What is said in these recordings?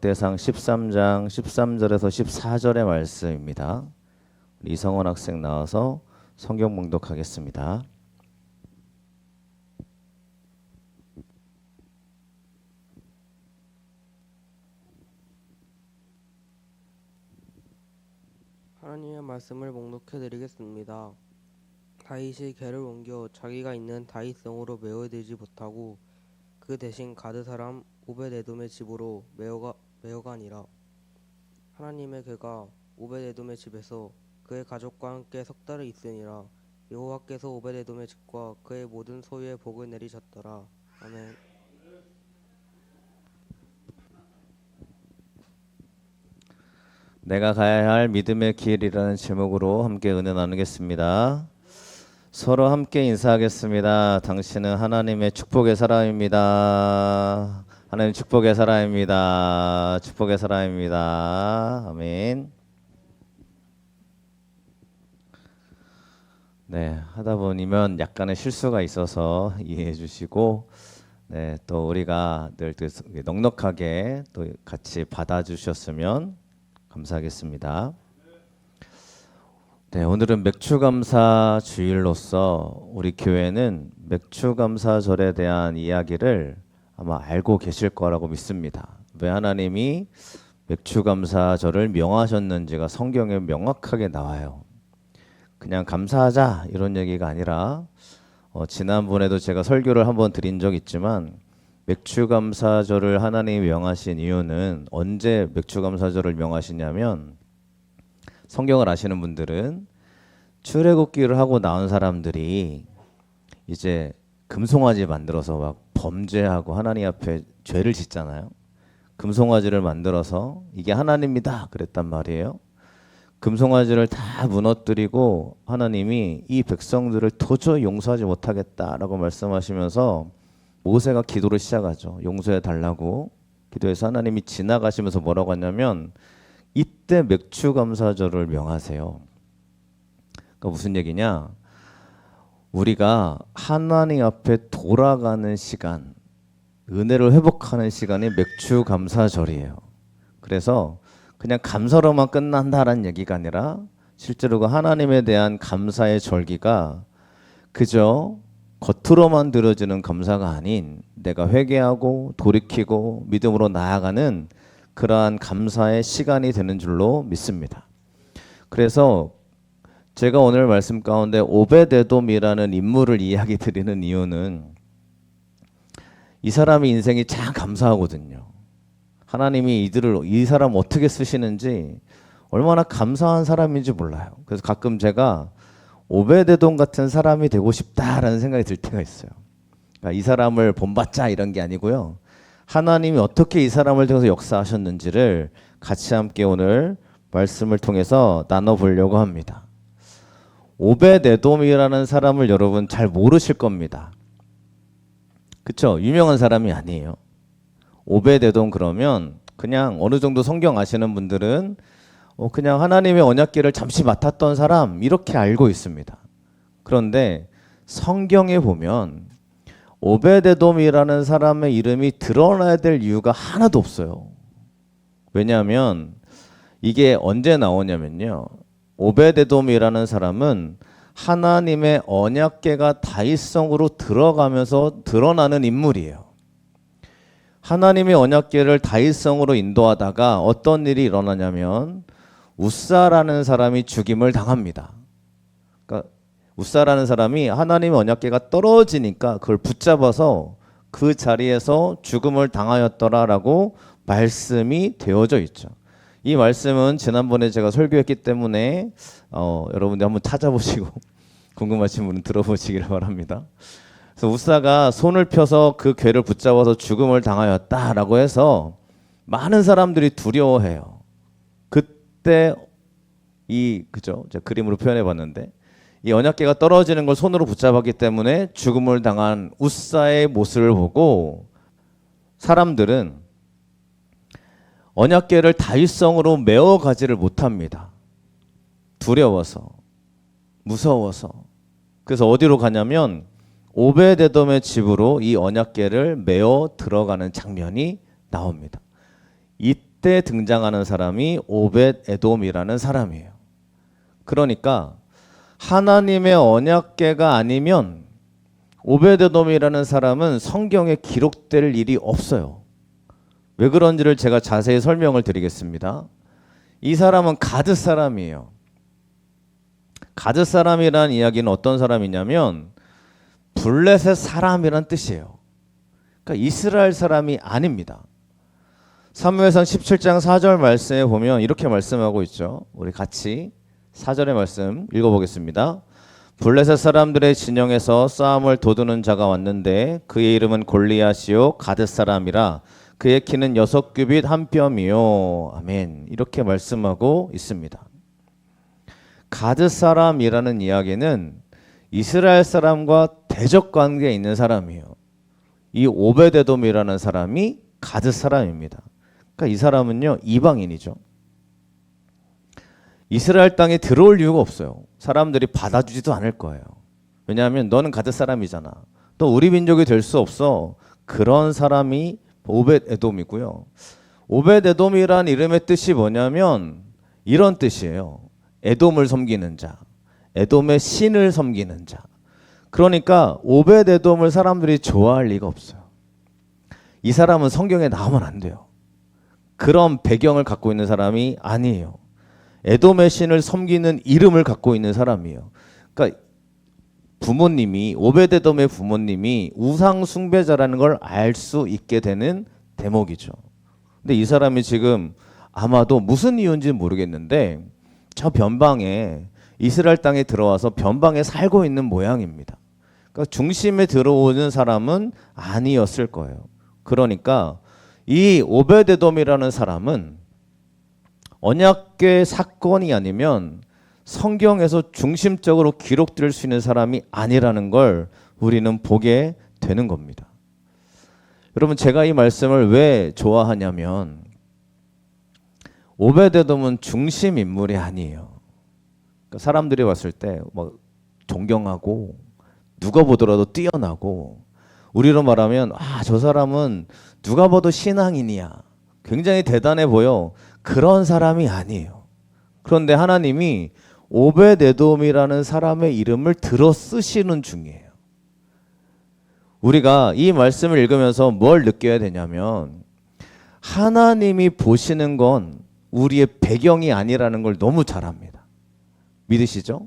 역대상 13장 13절에서 14절의 말씀입니다. 이성원 학생 나와서 성경 봉독하겠습니다. 하나님의 말씀을 봉독해 드리겠습니다. 다윗이 궤를 옮겨 자기가 있는 다윗성으로 메어들지 못하고 그 대신 가드 사람 오벳에돔의 집으로 메어가니라. 하나님의 궤가 오벳에돔의 집에서 그의 가족과 함께 석 달을 있으니라. 여호와께서 오벳에돔의 집과 그의 모든 소유에 복을 내리셨더라. 아멘. 내가 가야 할 믿음의 길이라는 제목으로 함께 은혜 나누겠습니다. 서로 함께 인사하겠습니다. 당신은 하나님의 축복의 사람입니다. 하나님 축복의 사람입니다. 축복의 사람입니다. 아멘. 네, 하다 보면 약간의 실수가 있어서 이해해 주시고, 네, 또 우리가 늘 넉넉하게 또 같이 받아주셨으면 감사하겠습니다. 네, 오늘은 맥주감사 주일로서 우리 교회는 맥주감사절에 대한 이야기를 아마 알고 계실 거라고 믿습니다. 왜 하나님이 맥주감사절을 명하셨는지가 성경에 명확하게 나와요. 그냥 감사하자 이런 얘기가 아니라 지난번에도 제가 설교를 한번 드린 적 있지만 맥주감사절을 하나님이 명하신 이유는 언제 맥주감사절을 명하시냐면 성경을 아시는 분들은 출애굽기를 하고 나온 사람들이 이제 금송아지 만들어서 막 범죄하고 하나님 앞에 죄를 짓잖아요. 금송아지를 만들어서 이게 하나님이다 그랬단 말이에요. 금송아지를 다 무너뜨리고 하나님이 이 백성들을 도저히 용서하지 못하겠다라고 말씀하시면서 모세가 기도를 시작하죠. 용서해 달라고 기도해서 하나님이 지나가시면서 뭐라고 하냐면 이때 맥주감사절을 명하세요. 그러니까 무슨 얘기냐? 우리가 하나님 앞에 돌아가는 시간, 은혜를 회복하는 시간이 맥주감사절이에요. 그래서 그냥 감사로만 끝난다라는 얘기가 아니라 실제로 그 하나님에 대한 감사의 절기가 그저 겉으로만 들어지는 감사가 아닌 내가 회개하고 돌이키고 믿음으로 나아가는 그러한 감사의 시간이 되는 줄로 믿습니다. 그래서 제가 오늘 말씀 가운데 오벳에돔이라는 인물을 이야기 드리는 이유는 이 사람의 인생이 참 감사하거든요. 하나님이 이 사람 어떻게 쓰시는지 얼마나 감사한 사람인지 몰라요. 그래서 가끔 제가 오벳에돔 같은 사람이 되고 싶다라는 생각이 들 때가 있어요. 그러니까 이 사람을 본받자 이런 게 아니고요. 하나님이 어떻게 이 사람을 통해서 역사하셨는지를 같이 함께 오늘 말씀을 통해서 나눠보려고 합니다. 오벳에돔이라는 사람을 여러분 잘 모르실 겁니다. 그쵸? 유명한 사람이 아니에요. 오벳에돔 그러면 그냥 어느 정도 성경 아시는 분들은 그냥 하나님의 언약궤를 잠시 맡았던 사람 이렇게 알고 있습니다. 그런데 성경에 보면 오벳에돔이라는 사람의 이름이 드러나야 될 이유가 하나도 없어요. 왜냐하면 이게 언제 나오냐면요. 오벳에돔이라는 사람은 하나님의 언약궤가 다윗성으로 들어가면서 드러나는 인물이에요. 하나님의 언약궤를 다윗성으로 인도하다가 어떤 일이 일어나냐면 우사라는 사람이 죽임을 당합니다. 그러니까 우사라는 사람이 하나님의 언약궤가 떨어지니까 그걸 붙잡아서 그 자리에서 죽음을 당하였더라라고 말씀이 되어져 있죠. 이 말씀은 지난번에 제가 설교했기 때문에 여러분들 한번 찾아보시고 궁금하신 분은 들어보시길 바랍니다. 그래서 우사가 손을 펴서 그 궤를 붙잡아서 죽음을 당하였다라고 해서 많은 사람들이 두려워해요. 그때 그죠? 제가 그림으로 표현해 봤는데 이 언약궤가 떨어지는 걸 손으로 붙잡았기 때문에 죽음을 당한 우사의 모습을 보고 사람들은 언약궤를 다윗성으로 메어 가지를 못합니다. 두려워서, 무서워서. 그래서 어디로 가냐면 오벳에돔의 집으로 이 언약궤를 메어 들어가는 장면이 나옵니다. 이때 등장하는 사람이 오벳 에돔이라는 사람이에요. 그러니까 하나님의 언약궤가 아니면 오벳 에돔이라는 사람은 성경에 기록될 일이 없어요. 왜 그런지를 제가 자세히 설명을 드리겠습니다. 이 사람은 가드 사람이에요. 가드 사람이라는 이야기는 어떤 사람이냐면 블레셋 사람이란 뜻이에요. 그러니까 이스라엘 사람이 아닙니다. 사무엘상 17장 4절 말씀에 보면 이렇게 말씀하고 있죠. 우리 같이 4절의 말씀 읽어보겠습니다. 블레셋 사람들의 진영에서 싸움을 도두는 자가 왔는데 그의 이름은 골리앗이요 가드 사람이라 그의 키는 6규빗 한 뼘이요. 아멘. 이렇게 말씀하고 있습니다. 가드 사람이라는 이야기는 이스라엘 사람과 대적 관계에 있는 사람이에요. 이 오벳에돔이라는 사람이 가드 사람입니다. 그러니까 이 사람은요 이방인이죠. 이스라엘 땅에 들어올 이유가 없어요. 사람들이 받아주지도 않을 거예요. 왜냐하면 너는 가드 사람이잖아. 너 우리 민족이 될 수 없어. 그런 사람이 오벳에돔이고요. 오벳에돔이란 이름의 뜻이 뭐냐면 이런 뜻이에요. 에돔을 섬기는 자, 에돔의 신을 섬기는 자. 그러니까 오벳에돔을 사람들이 좋아할 리가 없어요. 이 사람은 성경에 나오면 안 돼요. 그런 배경을 갖고 있는 사람이 아니에요. 에돔의 신을 섬기는 이름을 갖고 있는 사람이에요. 그러니까 부모님이 오벳에돔의 부모님이 우상 숭배자라는 걸 알 수 있게 되는 대목이죠. 근데 이 사람이 지금 아마도 무슨 이유인지 모르겠는데 저 변방에 이스라엘 땅에 들어와서 변방에 살고 있는 모양입니다. 그러니까 중심에 들어오는 사람은 아니었을 거예요. 그러니까 이 오벳에돔이라는 사람은 언약궤 사건이 아니면 성경에서 중심적으로 기록될 수 있는 사람이 아니라는 걸 우리는 보게 되는 겁니다. 여러분 제가 이 말씀을 왜 좋아하냐면 오벳에돔은 중심 인물이 아니에요. 그러니까 사람들이 봤을 때 막 존경하고 누가 보더라도 뛰어나고 우리로 말하면 저 사람은 누가 봐도 신앙인이야. 굉장히 대단해 보여. 그런 사람이 아니에요. 그런데 하나님이 오벳에돔이라는 사람의 이름을 들어 쓰시는 중이에요. 우리가 이 말씀을 읽으면서 뭘 느껴야 되냐면 하나님이 보시는 건 우리의 배경이 아니라는 걸 너무 잘 압니다. 믿으시죠?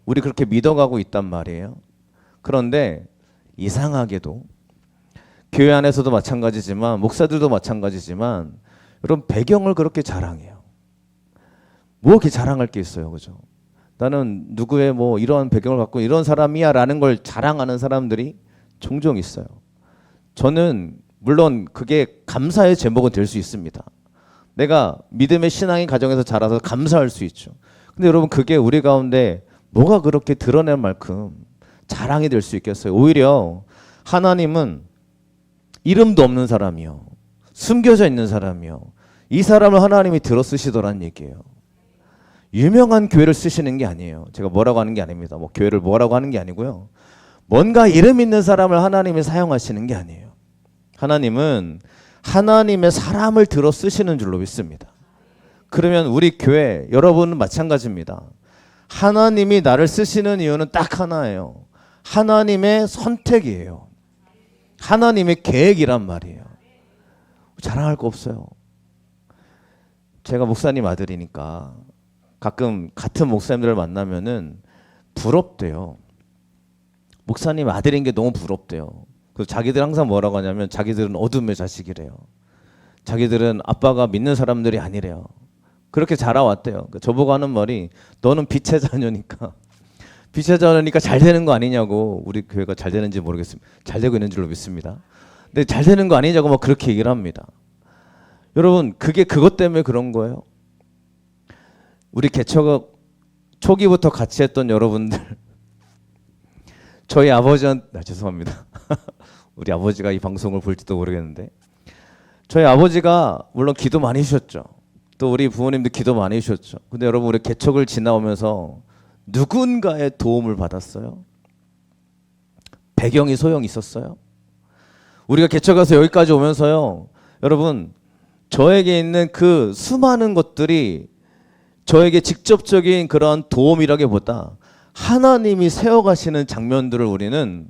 우리 그렇게 믿어가고 있단 말이에요. 그런데 이상하게도 교회 안에서도 마찬가지지만 목사들도 마찬가지지만 여러분 배경을 그렇게 자랑해요. 뭐 이렇게 자랑할 게 있어요, 그죠? 나는 누구의 뭐 이런 배경을 갖고 이런 사람이야라는 걸 자랑하는 사람들이 종종 있어요. 저는 물론 그게 감사의 제목은 될 수 있습니다. 내가 믿음의 신앙의 가정에서 자라서 감사할 수 있죠. 근데 여러분 그게 우리 가운데 뭐가 그렇게 드러낼 만큼 자랑이 될 수 있겠어요? 오히려 하나님은 이름도 없는 사람이요, 숨겨져 있는 사람이요, 이 사람을 하나님이 들어 쓰시더란 얘기예요. 유명한 교회를 쓰시는 게 아니에요. 제가 뭐라고 하는 게 아닙니다. 뭐 교회를 뭐라고 하는 게 아니고요. 뭔가 이름 있는 사람을 하나님이 사용하시는 게 아니에요. 하나님은 하나님의 사람을 들어 쓰시는 줄로 믿습니다. 그러면 우리 교회 여러분은 마찬가지입니다. 하나님이 나를 쓰시는 이유는 딱 하나예요. 하나님의 선택이에요. 하나님의 계획이란 말이에요. 자랑할 거 없어요. 제가 목사님 아들이니까 가끔 같은 목사님들을 만나면은 부럽대요. 목사님 아들인 게 너무 부럽대요. 그래서 자기들 항상 뭐라고 하냐면 자기들은 어둠의 자식이래요. 자기들은 아빠가 믿는 사람들이 아니래요. 그렇게 자라왔대요. 저보고 하는 말이 너는 빛의 자녀니까 빛의 자녀니까 잘 되는 거 아니냐고. 우리 교회가 잘 되는지 모르겠습니다. 잘 되고 있는 줄로 믿습니다. 근데 잘 되는 거 아니냐고 막 그렇게 얘기를 합니다. 여러분 그게 그것 때문에 그런 거예요. 우리 개척 초기부터 같이 했던 여러분들 저희 아버지한테 죄송합니다. 우리 아버지가 이 방송을 볼지도 모르겠는데 저희 아버지가 물론 기도 많이 주셨죠. 또 우리 부모님도 기도 많이 주셨죠. 근데 여러분 우리 개척을 지나오면서 누군가의 도움을 받았어요? 배경이 소용이 있었어요? 우리가 개척해서 여기까지 오면서요. 여러분 저에게 있는 그 수많은 것들이 저에게 직접적인 그런 도움이라기보다 하나님이 세워가시는 장면들을 우리는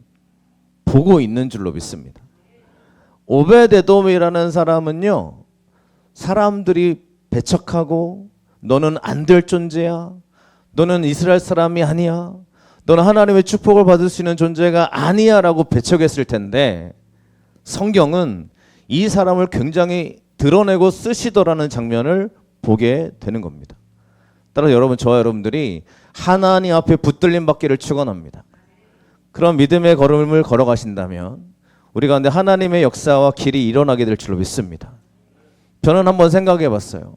보고 있는 줄로 믿습니다. 오베데돔이라는 사람은요, 사람들이 배척하고 너는 안 될 존재야, 너는 이스라엘 사람이 아니야, 너는 하나님의 축복을 받을 수 있는 존재가 아니야 라고 배척했을 텐데, 성경은 이 사람을 굉장히 드러내고 쓰시더라는 장면을 보게 되는 겁니다. 따라서 여러분, 저와 여러분들이 하나님 앞에 붙들림 받기를 축원합니다. 그런 믿음의 걸음을 걸어가신다면 우리 가운데 하나님의 역사와 길이 일어나게 될 줄로 믿습니다. 저는 한번 생각해 봤어요.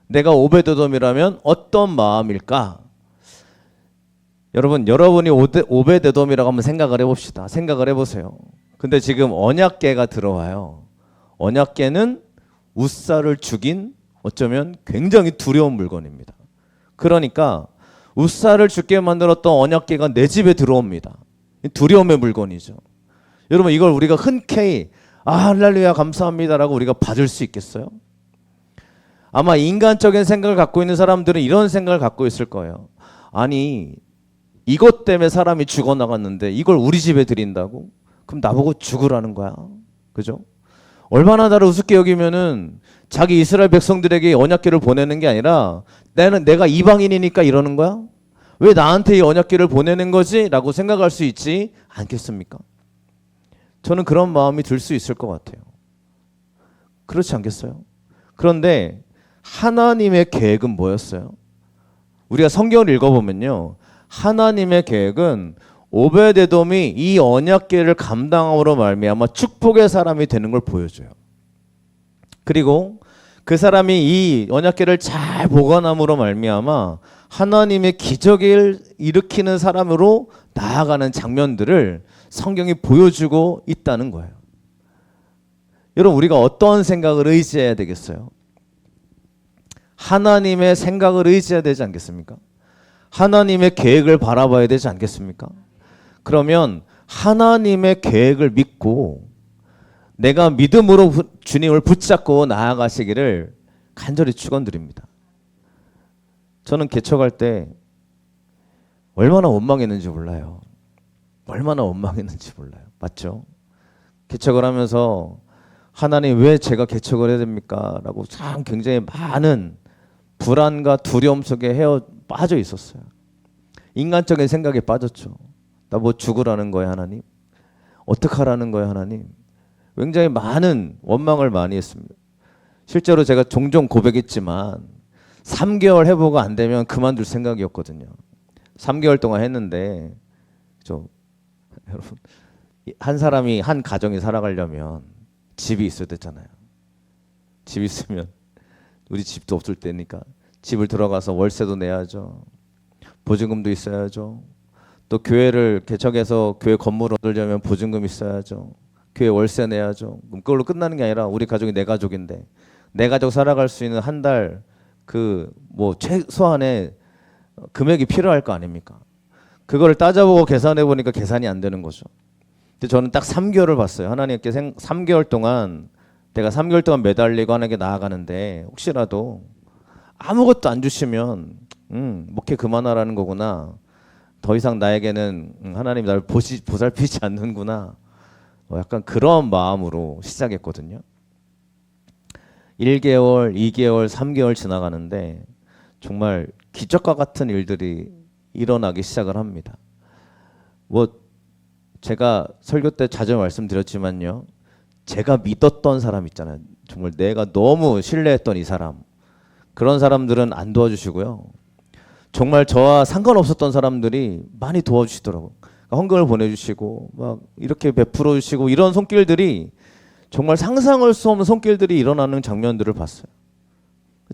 내가 오베데돔이라면 어떤 마음일까? 여러분이 오베데돔이라고 한번 생각을 해봅시다. 생각을 해보세요. 근데 지금 언약궤가 들어와요. 언약궤는 웃사를 죽인 어쩌면 굉장히 두려운 물건입니다. 그러니까 웃사를 죽게 만들었던 언약궤가 내 집에 들어옵니다. 두려움의 물건이죠. 여러분, 이걸 우리가 흔쾌히 할렐루야 감사합니다라고 우리가 받을 수 있겠어요? 아마 인간적인 생각을 갖고 있는 사람들은 이런 생각을 갖고 있을 거예요. 아니, 이것 때문에 사람이 죽어나갔는데 이걸 우리 집에 드린다고? 그럼 나보고 죽으라는 거야. 그죠? 얼마나 나를 우습게 여기면은 자기 이스라엘 백성들에게 언약궤를 보내는 게 아니라 내가 이방인이니까 이러는 거야? 왜 나한테 이 언약궤를 보내는 거지? 라고 생각할 수 있지 않겠습니까? 저는 그런 마음이 들 수 있을 것 같아요. 그렇지 않겠어요? 그런데 하나님의 계획은 뭐였어요? 우리가 성경을 읽어보면요, 하나님의 계획은 오베데돔이 이 언약궤를 감당함으로 말미암아 축복의 사람이 되는 걸 보여줘요. 그리고 그 사람이 이 언약궤를 잘 보관함으로 말미암아 하나님의 기적을 일으키는 사람으로 나아가는 장면들을 성경이 보여주고 있다는 거예요. 여러분, 우리가 어떤 생각을 의지해야 되겠어요? 하나님의 생각을 의지해야 되지 않겠습니까? 하나님의 계획을 바라봐야 되지 않겠습니까? 그러면 하나님의 계획을 믿고 내가 믿음으로 주님을 붙잡고 나아가시기를 간절히 축원드립니다. 저는 개척할 때 얼마나 원망했는지 몰라요. 얼마나 원망했는지 몰라요. 맞죠? 개척을 하면서 하나님 왜 제가 개척을 해야 됩니까? 라고 참 굉장히 많은 불안과 두려움 속에 빠져 있었어요. 인간적인 생각에 빠졌죠. 나 뭐 죽으라는 거야 하나님? 어떡하라는 거야 하나님? 굉장히 많은 원망을 많이 했습니다. 실제로 제가 종종 고백했지만 3개월 해보고 안 되면 그만둘 생각이었거든요. 3개월 동안 했는데 여러분, 한 가정이 살아가려면 집이 있어야 되잖아요. 집 있으면 우리 집도 없을 때니까 집을 들어가서 월세도 내야죠. 보증금도 있어야죠. 또 교회를 개척해서 교회 건물을 얻으려면 보증금 있어야죠. 교회 월세 내야죠. 그럼 그걸로 끝나는 게 아니라 우리 가족이 내 가족인데 내 가족 살아갈 수 있는 한 달 최소한의 금액이 필요할 거 아닙니까? 그거를 따져보고 계산해 보니까 계산이 안 되는 거죠. 근데 저는 딱 3개월을 봤어요. 하나님께 3개월 동안 내가 3개월 동안 매달리고 하나님께 나아가는데 혹시라도 아무것도 안 주시면 목회 그만하라는 거구나. 더 이상 나에게는 하나님이 나를 보살피지 않는구나. 약간 그런 마음으로 시작했거든요. 1개월, 2개월, 3개월 지나가는데 정말 기적과 같은 일들이 일어나기 시작을 합니다. 제가 설교 때 자주 말씀드렸지만요. 제가 믿었던 사람 있잖아요. 정말 내가 너무 신뢰했던 이 사람. 그런 사람들은 안 도와주시고요. 정말 저와 상관없었던 사람들이 많이 도와주시더라고요. 헌금을 보내주시고 막 이렇게 베풀어 주시고 이런 손길들이 정말 상상할 수 없는 손길들이 일어나는 장면들을 봤어요.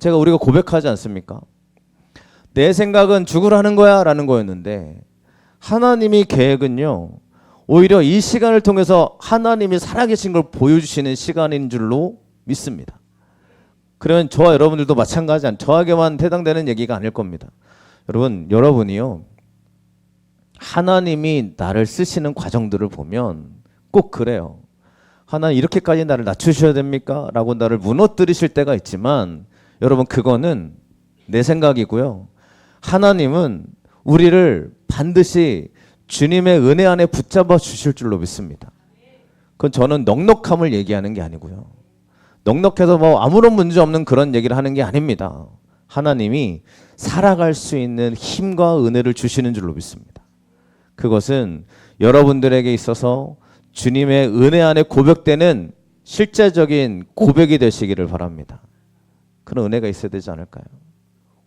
우리가 고백하지 않습니까? 내 생각은 죽으라는 거야 라는 거였는데 하나님의 계획은요, 오히려 이 시간을 통해서 하나님이 살아계신 걸 보여주시는 시간인 줄로 믿습니다. 그러면 저와 여러분들도 마찬가지 저에게만 해당되는 얘기가 아닐 겁니다. 여러분이요, 하나님이 나를 쓰시는 과정들을 보면 꼭 그래요. 하나님 이렇게까지 나를 낮추셔야 됩니까? 라고 나를 무너뜨리실 때가 있지만 여러분 그거는 내 생각이고요. 하나님은 우리를 반드시 주님의 은혜 안에 붙잡아 주실 줄로 믿습니다. 그건 저는 넉넉함을 얘기하는 게 아니고요. 넉넉해서 뭐 아무런 문제 없는 그런 얘기를 하는 게 아닙니다. 하나님이 살아갈 수 있는 힘과 은혜를 주시는 줄로 믿습니다. 그것은 여러분들에게 있어서 주님의 은혜 안에 고백되는 실제적인 고백이 되시기를 바랍니다. 그런 은혜가 있어야 되지 않을까요?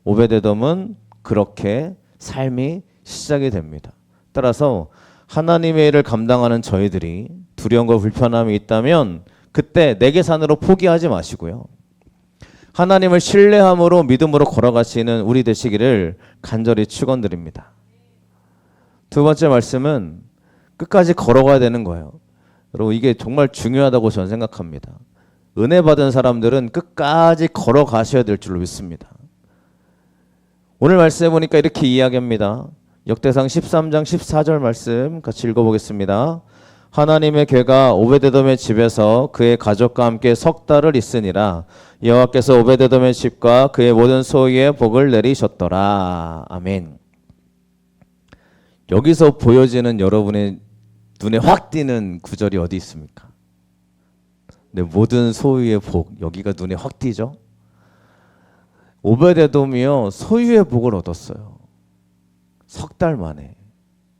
오베데돔은 그렇게 삶이 시작이 됩니다. 따라서 하나님의 일을 감당하는 저희들이 두려움과 불편함이 있다면 그때 내 계산으로 포기하지 마시고요. 하나님을 신뢰함으로 믿음으로 걸어가시는 우리 되시기를 간절히 축원드립니다. 두 번째 말씀은 끝까지 걸어가야 되는 거예요. 여러분 이게 정말 중요하다고 저는 생각합니다. 은혜 받은 사람들은 끝까지 걸어가셔야 될 줄로 믿습니다. 오늘 말씀해 보니까 이렇게 이야기합니다. 역대상 13장 14절 말씀 같이 읽어보겠습니다. 하나님의 괴가 오베데돔의 집에서 그의 가족과 함께 석 달을 있으니라. 여호와께서 오베데돔의 집과 그의 모든 소유에 복을 내리셨더라. 아멘. 여기서 보여지는 여러분의 눈에 확 띄는 구절이 어디 있습니까? 네, 모든 소유의 복, 여기가 눈에 확 띄죠? 오베데돔이요 소유의 복을 얻었어요. 석 달 만에.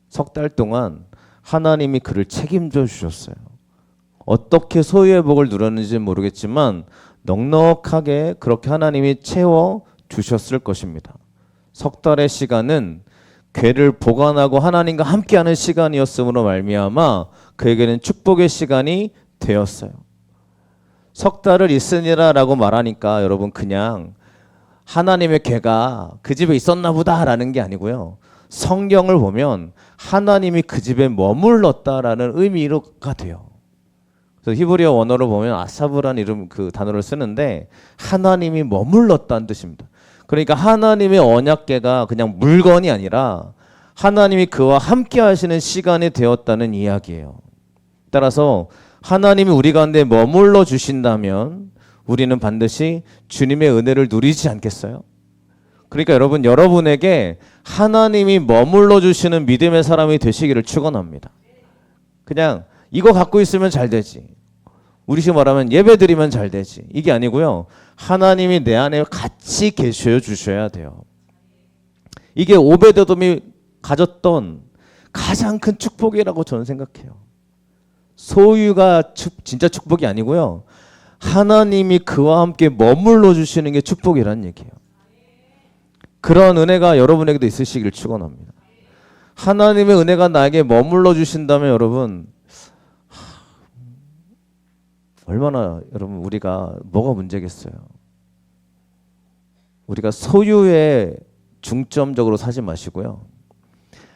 석 달 동안 하나님이 그를 책임져 주셨어요. 어떻게 소유의 복을 누렸는지 모르겠지만 넉넉하게 그렇게 하나님이 채워 주셨을 것입니다. 석 달의 시간은 괴를 보관하고 하나님과 함께하는 시간이었으므로 말미암아 그에게는 축복의 시간이 되었어요. 석 달을 있으니라라고 말하니까 여러분 그냥 하나님의 괴가 그 집에 있었나 보다라는 게 아니고요. 성경을 보면 하나님이 그 집에 머물렀다라는 의미가 돼요. 그래서 히브리어 원어로 보면 아사브라는 이름 그 단어를 쓰는데 하나님이 머물렀다는 뜻입니다. 그러니까 하나님의 언약궤가 그냥 물건이 아니라 하나님이 그와 함께 하시는 시간이 되었다는 이야기예요. 따라서 하나님이 우리 가운데 머물러 주신다면 우리는 반드시 주님의 은혜를 누리지 않겠어요? 그러니까 여러분에게 하나님이 머물러 주시는 믿음의 사람이 되시기를 축원합니다. 그냥 이거 갖고 있으면 잘 되지. 우리식 말하면 예배 드리면 잘 되지. 이게 아니고요. 하나님이 내 안에 같이 계셔 주셔야 돼요. 이게 오베데돔이 가졌던 가장 큰 축복이라고 저는 생각해요. 소유가 진짜 축복이 아니고요. 하나님이 그와 함께 머물러 주시는 게 축복이라는 얘기예요. 그런 은혜가 여러분에게도 있으시길 축원합니다. 하나님의 은혜가 나에게 머물러 주신다면 여러분 얼마나 여러분 우리가 뭐가 문제겠어요? 우리가 소유에 중점적으로 사지 마시고요.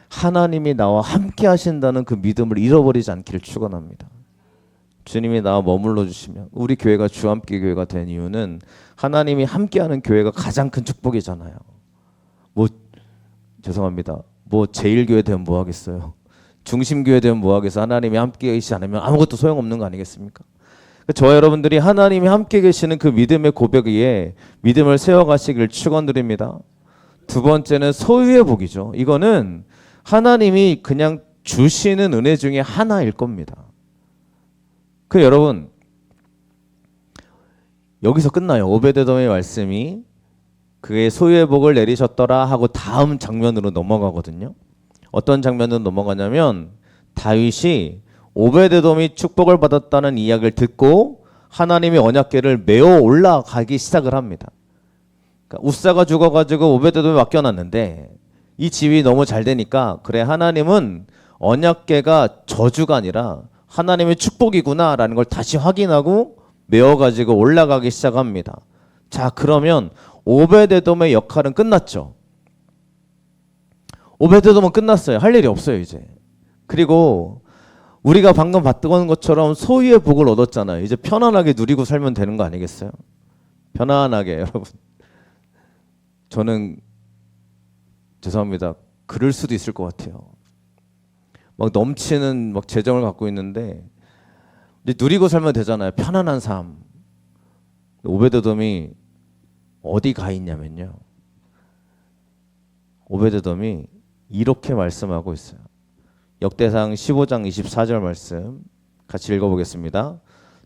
하나님이 나와 함께 하신다는 그 믿음을 잃어버리지 않기를 축원합니다. 주님이 나와 머물러 주시면 우리 교회가 주함께 교회가 된 이유는 하나님이 함께하는 교회가 가장 큰 축복이잖아요. 죄송합니다. 제일교회 되면 뭐 하겠어요? 중심교회 되면 뭐 하겠어요? 하나님이 함께 계시지 않으면 아무것도 소용없는 거 아니겠습니까? 저와 여러분들이 하나님이 함께 계시는 그 믿음의 고백 위에 믿음을 세워가시길 축원드립니다. 두 번째는 소유의 복이죠. 이거는 하나님이 그냥 주시는 은혜 중에 하나일 겁니다. 여러분 여기서 끝나요. 오베데돔의 말씀이 그의 소유의 복을 내리셨더라 하고 다음 장면으로 넘어가거든요. 어떤 장면으로 넘어가냐면 다윗이 오베데돔이 축복을 받았다는 이야기를 듣고 하나님이 언약궤를 메어 올라가기 시작을 합니다. 그러니까 우사가 죽어가지고 오베데돔이 맡겨놨는데 이 집이 너무 잘 되니까 그래 하나님은 언약궤가 저주가 아니라 하나님의 축복이구나라는 걸 다시 확인하고 메어가지고 올라가기 시작합니다. 자 그러면 오베데돔의 역할은 끝났죠. 오베데돔은 끝났어요. 할 일이 없어요 이제. 그리고 우리가 방금 봤던 것처럼 소유의 복을 얻었잖아요. 이제 편안하게 누리고 살면 되는 거 아니겠어요? 편안하게 여러분. 저는 죄송합니다. 그럴 수도 있을 것 같아요. 막 넘치는 막 재정을 갖고 있는데 이제 누리고 살면 되잖아요. 편안한 삶. 오베드돔이 어디 가 있냐면요. 오베드돔이 이렇게 말씀하고 있어요. 역대상 15장 24절 말씀 같이 읽어보겠습니다.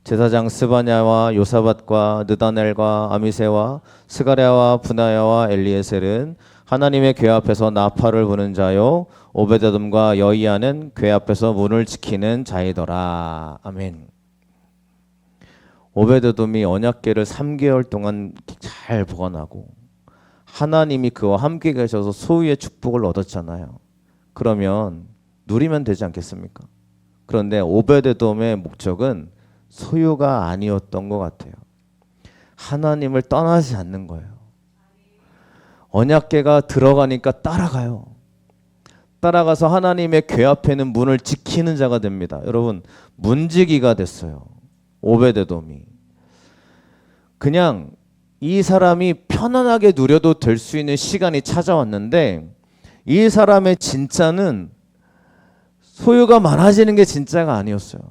제사장 스바냐와 요사밧과 느다넬과 아미세와 스가랴와 분하야와 엘리에셀은 하나님의 궤 앞에서 나팔을 부는 자요 오베드돔과 여이야는 궤 앞에서 문을 지키는 자이더라. 아멘. 오베드돔이 언약궤를 3개월 동안 잘 보관하고 하나님이 그와 함께 계셔서 소유의 축복을 얻었잖아요. 그러면 누리면 되지 않겠습니까? 그런데 오베드돔의 목적은 소유가 아니었던 것 같아요. 하나님을 떠나지 않는 거예요. 언약궤가 들어가니까 따라가요. 따라가서 하나님의 궤 앞에는 문을 지키는 자가 됩니다. 여러분, 문지기가 됐어요. 오베드돔이. 그냥 이 사람이 편안하게 누려도 될 수 있는 시간이 찾아왔는데 이 사람의 진짜는 소유가 많아지는 게 진짜가 아니었어요.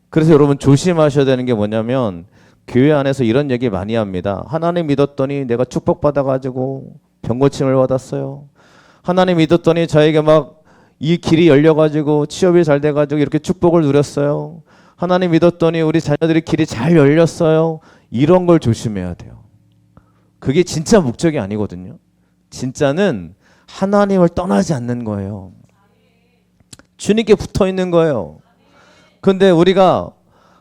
그래서 여러분 조심하셔야 되는 게 뭐냐면 교회 안에서 이런 얘기 많이 합니다. 하나님 믿었더니 내가 축복받아가지고 병고침을 받았어요. 하나님 믿었더니 저에게 막 이 길이 열려가지고 취업이 잘 돼가지고 이렇게 축복을 누렸어요. 하나님 믿었더니 우리 자녀들이 길이 잘 열렸어요. 이런 걸 조심해야 돼요. 그게 진짜 목적이 아니거든요. 진짜는 하나님을 떠나지 않는 거예요. 주님께 붙어 있는 거예요. 근데 우리가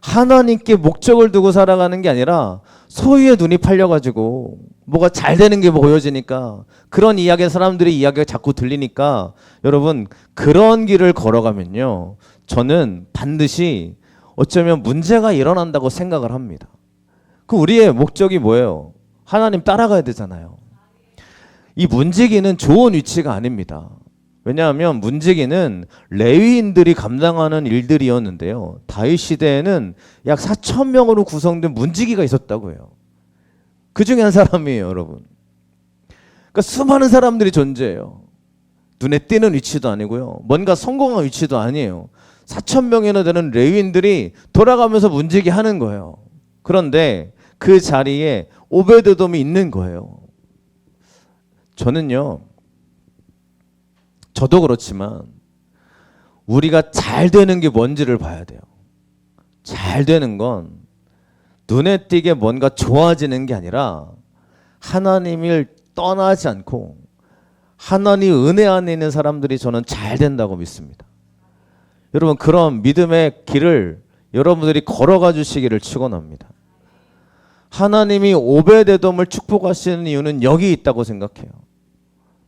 하나님께 목적을 두고 살아가는 게 아니라 소유의 눈이 팔려가지고 뭐가 잘 되는 게 보여지니까 그런 이야기 사람들의 이야기가 자꾸 들리니까 여러분 그런 길을 걸어가면요 저는 반드시 어쩌면 문제가 일어난다고 생각을 합니다. 그 우리의 목적이 뭐예요? 하나님 따라가야 되잖아요. 이 문지기는 좋은 위치가 아닙니다. 왜냐하면 문지기는 레위인들이 감당하는 일들이었는데요. 다윗 시대에는 약 4,000명으로 구성된 문지기가 있었다고 해요. 그 중에 한 사람이에요, 여러분. 그러니까 수많은 사람들이 존재해요. 눈에 띄는 위치도 아니고요. 뭔가 성공한 위치도 아니에요. 4,000명이나 되는 레위인들이 돌아가면서 문지기 하는 거예요. 그런데 그 자리에 오베드돔이 있는 거예요. 저도 그렇지만 우리가 잘 되는 게 뭔지를 봐야 돼요. 잘 되는 건 눈에 띄게 뭔가 좋아지는 게 아니라 하나님을 떠나지 않고 하나님 은혜 안에 있는 사람들이 저는 잘 된다고 믿습니다. 여러분 그런 믿음의 길을 여러분들이 걸어가 주시기를 축원합니다. 하나님이 오베데돔을 축복하시는 이유는 여기 있다고 생각해요.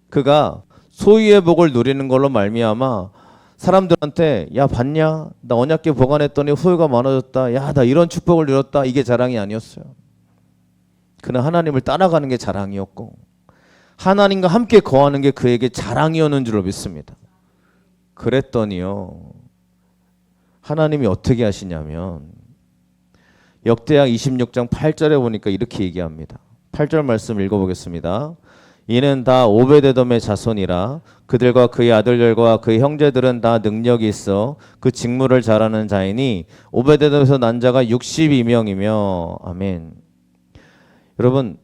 그가 소유의 복을 누리는 걸로 말미암아 사람들한테 야 봤냐? 나 언약궤 보관했더니 소유가 많아졌다. 야 나 이런 축복을 누렸다. 이게 자랑이 아니었어요. 그는 하나님을 따라가는 게 자랑이었고 하나님과 함께 거하는 게 그에게 자랑이었는 줄로 믿습니다. 그랬더니요 하나님이 어떻게 하시냐면 역대하 26장 8절에 보니까 이렇게 얘기합니다. 8절 말씀 읽어보겠습니다. 이는 다 오베데돔의 자손이라 그들과 그의 아들들과 그의 형제들은 다 능력이 있어 그 직무를 잘하는 자이니 오베데돔에서 난 자가 62명이며 아멘. 여러분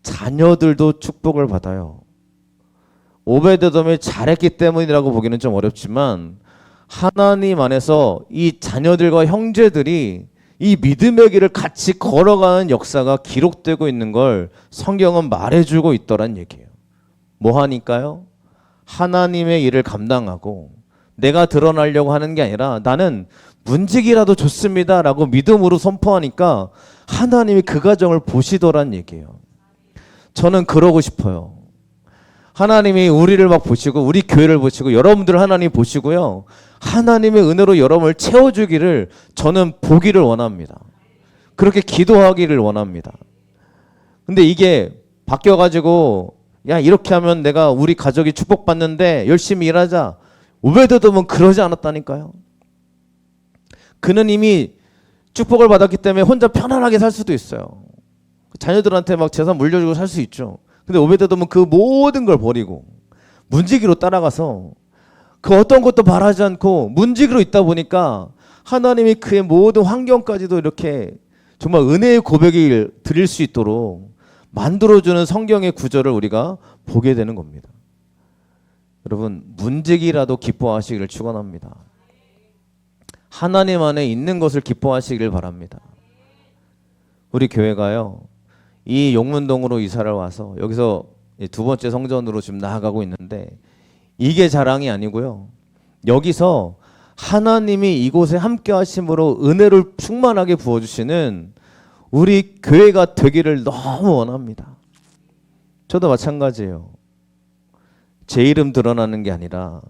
자녀들도 축복을 받아요. 오베데돔이 잘했기 때문이라고 보기는 좀 어렵지만 하나님 안에서 이 자녀들과 형제들이 이 믿음의 길을 같이 걸어가는 역사가 기록되고 있는 걸 성경은 말해주고 있더란 얘기예요. 뭐 하니까요? 하나님의 일을 감당하고 내가 드러나려고 하는 게 아니라 나는 문지기라도 좋습니다 라고 믿음으로 선포하니까 하나님이 그 가정을 보시더란 얘기예요. 저는 그러고 싶어요. 하나님이 우리를 막 보시고 우리 교회를 보시고 여러분들 하나님 보시고요. 하나님의 은혜로 여러분을 채워주기를 저는 보기를 원합니다. 그렇게 기도하기를 원합니다. 근데 이게 바뀌어가지고 야 이렇게 하면 내가 우리 가족이 축복받는데 열심히 일하자. 오베데돔은 그러지 않았다니까요. 그는 이미 축복을 받았기 때문에 혼자 편안하게 살 수도 있어요. 자녀들한테 막 재산 물려주고 살 수 있죠. 근데 오베데돔은 그 모든 걸 버리고 문지기로 따라가서 그 어떤 것도 바라지 않고 문지기로 있다 보니까 하나님이 그의 모든 환경까지도 이렇게 정말 은혜의 고백을 드릴 수 있도록 만들어주는 성경의 구절을 우리가 보게 되는 겁니다. 여러분, 문제기라도 기뻐하시기를 축원합니다. 하나님 안에 있는 것을 기뻐하시기를 바랍니다. 우리 교회가요, 이 용문동으로 이사를 와서 여기서 두 번째 성전으로 지금 나아가고 있는데, 이게 자랑이 아니고요, 여기서 하나님이 이곳에 함께 하심으로 은혜를 충만하게 부어주시는 우리 교회가 되기를 너무 원합니다. 저도 마찬가지예요. 제 이름 드러나는 게 아니라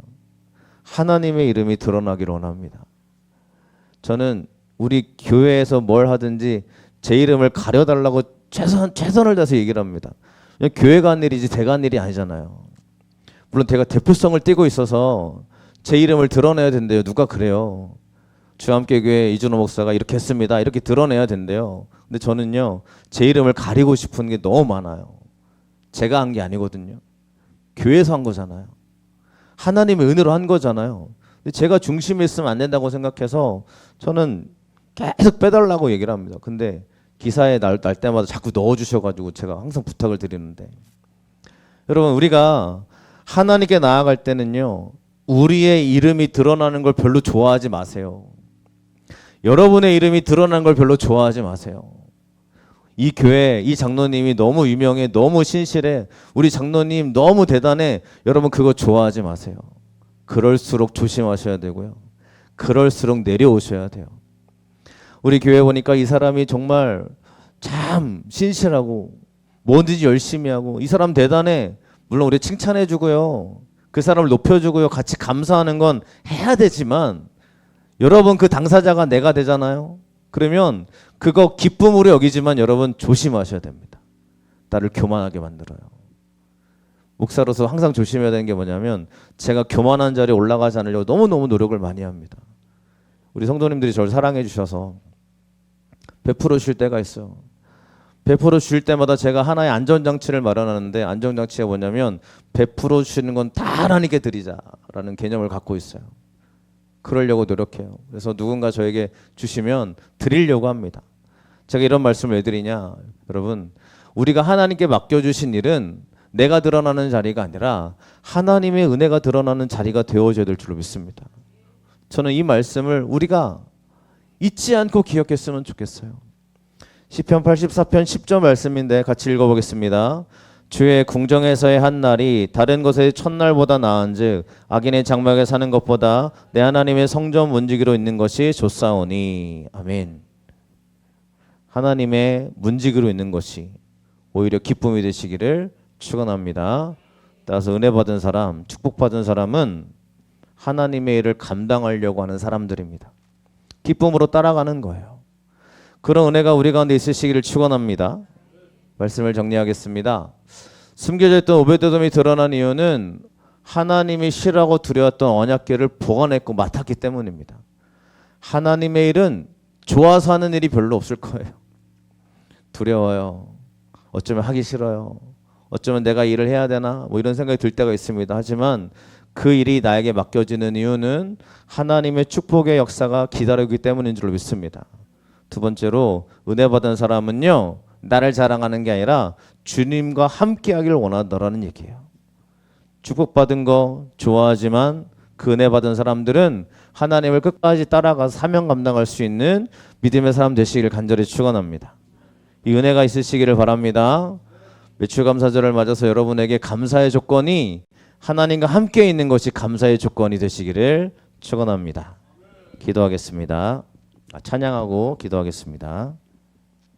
하나님의 이름이 드러나기를 원합니다. 저는 우리 교회에서 뭘 하든지 제 이름을 가려달라고 최선을 다해서 얘기를 합니다. 그냥 교회가 한 일이지 제가 한 일이 아니잖아요. 물론 제가 대표성을 띠고 있어서 제 이름을 드러내야 된대요. 누가 그래요? 주함교회 이준호 목사가 이렇게 했습니다. 이렇게 드러내야 된대요. 근데 저는요, 제 이름을 가리고 싶은 게 너무 많아요. 제가 한 게 아니거든요. 교회에서 한 거잖아요. 하나님의 은혜로 한 거잖아요. 근데 제가 중심에 있으면 안 된다고 생각해서 저는 계속 빼달라고 얘기를 합니다. 근데 기사에 날 때마다 자꾸 넣어주셔가지고 제가 항상 부탁을 드리는데, 여러분, 우리가 하나님께 나아갈 때는요, 우리의 이름이 드러나는 걸 별로 좋아하지 마세요. 여러분의 이름이 드러나는 걸 별로 좋아하지 마세요. 이 교회, 이 장로님이 너무 유명해, 너무 신실해, 우리 장로님 너무 대단해, 여러분 그거 좋아하지 마세요. 그럴수록 조심하셔야 되고요, 그럴수록 내려오셔야 돼요. 우리 교회 보니까 이 사람이 정말 참 신실하고 뭐든지 열심히 하고, 이 사람 대단해, 물론 우리 칭찬해 주고요, 그 사람을 높여주고요, 같이 감사하는 건 해야 되지만, 여러분 그 당사자가 내가 되잖아요. 그러면 그거 기쁨으로 여기지만 여러분 조심하셔야 됩니다. 나를 교만하게 만들어요. 목사로서 항상 조심해야 되는 게 뭐냐면, 제가 교만한 자리에 올라가지 않으려고 너무너무 노력을 많이 합니다. 우리 성도님들이 저를 사랑해 주셔서 베풀어 주실 때가 있어요. 베풀어 주실 때마다 제가 하나의 안전장치를 마련하는데, 안전장치가 뭐냐면 베풀어 주시는 건 다 하나님께 드리자라는 개념을 갖고 있어요. 그러려고 노력해요. 그래서 누군가 저에게 주시면 드리려고 합니다. 제가 이런 말씀을 왜 드리냐, 여러분, 우리가 하나님께 맡겨주신 일은 내가 드러나는 자리가 아니라 하나님의 은혜가 드러나는 자리가 되어져야 될 줄로 믿습니다. 저는 이 말씀을 우리가 잊지 않고 기억했으면 좋겠어요. 시편 84편 10절 말씀인데 같이 읽어보겠습니다. 주의 궁정에서의 한 날이 다른 것의 첫날보다 나은즉 악인의 장막에 사는 것보다 내 하나님의 성전 문지기로 있는 것이 좋사오니. 아멘. 하나님의 문지기로 있는 것이 오히려 기쁨이 되시기를 축원합니다. 따라서 은혜 받은 사람, 축복받은 사람은 하나님의 일을 감당하려고 하는 사람들입니다. 기쁨으로 따라가는 거예요. 그런 은혜가 우리 가운데 있으시기를 축원합니다. 말씀을 정리하겠습니다. 숨겨져 있던 오베데돔이 드러난 이유는 하나님이 싫어하고 두려웠던 언약궤를 보관했고 맡았기 때문입니다. 하나님의 일은 좋아서 하는 일이 별로 없을 거예요. 두려워요. 어쩌면 하기 싫어요. 어쩌면 내가 일을 해야 되나, 뭐 이런 생각이 들 때가 있습니다. 하지만 그 일이 나에게 맡겨지는 이유는 하나님의 축복의 역사가 기다리기 때문인 줄로 믿습니다. 두 번째로, 은혜 받은 사람은요, 나를 자랑하는 게 아니라 주님과 함께하기를 원한다라는 얘기예요. 축복받은 거 좋아하지만 그 은혜 받은 사람들은 하나님을 끝까지 따라가서 사명 감당할 수 있는 믿음의 사람 되시기를 간절히 축원합니다. 이 은혜가 있으시기를 바랍니다. 매출감사절을 맞아서 여러분에게 감사의 조건이 하나님과 함께 있는 것이 감사의 조건이 되시기를 축원합니다. 기도하겠습니다. 찬양하고 기도하겠습니다.